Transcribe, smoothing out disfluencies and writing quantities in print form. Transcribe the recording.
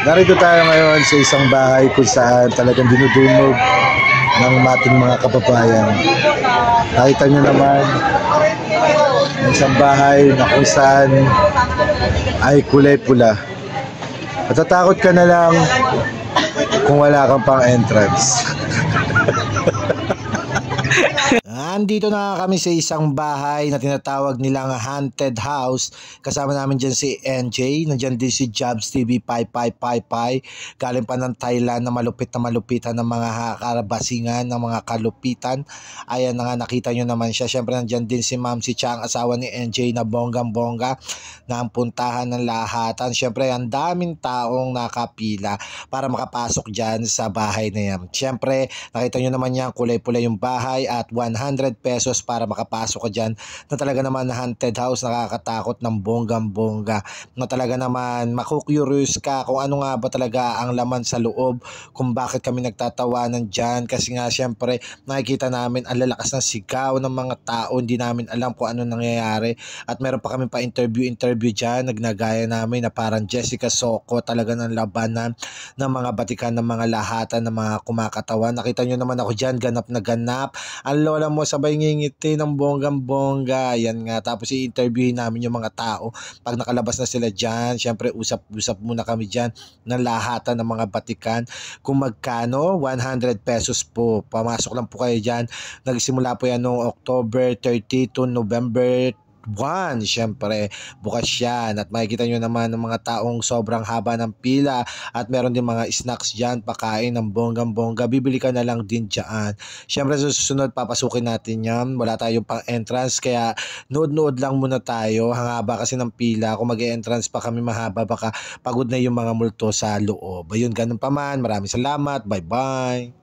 Narito tayo ngayon sa isang bahay kung saan talagang dinudunog ng ating mga kababayan. Nakita nyo naman, isang bahay na kung saan ay kulay pula. Matatakot ka na lang kung wala kang pang entrance. Andito na kami sa isang bahay na tinatawag nilang haunted house. Kasama namin dyan si NJ, nandyan din si Jobs TV 5555. Galing pa ng Thailand na malupitan ng mga karabasingan, ng mga kalupitan. Ayan na nga, nakita nyo naman siya. Siyempre nandyan din si Ma'am si Chang, asawa ni NJ na bonggang-bongga na ang puntahan ng lahatan. Siyempre ang daming taong nakapila para makapasok dyan sa bahay na yan. Siyempre nakita nyo naman yan, kulay-pula yung bahay at 100 pesos para makapasok ka dyan na talaga naman haunted house, nakakatakot ng bonggang-bongga, na talaga naman makukuryous ka kung ano nga ba talaga ang laman sa loob, kung bakit kami nagtatawanan dyan, kasi nga syempre nakikita namin ang lalakas ng sigaw ng mga tao, hindi namin alam kung ano nangyayari at meron pa kami pa interview dyan, nagnagaya namin na parang Jessica Soco talaga ng labanan ng mga batikan ng mga lahatan ng mga kumakatawan. Nakita nyo naman ako dyan, ganap na ganap, ang lola mo sabay ngingiti ng bonggang-bongga. Yan nga, tapos i-interviewin namin yung mga tao. Pag nakalabas na sila dyan, syempre usap-usap muna kami dyan ng lahatan ng mga batikan. Kung magkano, 100 pesos po. Pamasok lang po kayo dyan. Nagsimula po yan noong October 30 to November 1, syempre bukas yan at makikita nyo naman ng mga taong sobrang haba ng pila at meron din mga snacks dyan, pakain ng bonggang-bongga, bibili ka na lang din dyan. Syempre sa susunod papasukin natin yan, wala tayong pang entrance kaya nood-nood lang muna tayo, hangaba kasi ng pila, kung mag-entrance pa kami mahaba baka pagod na yung mga multo sa loob. Ayun, ganun pa man, maraming salamat, bye bye.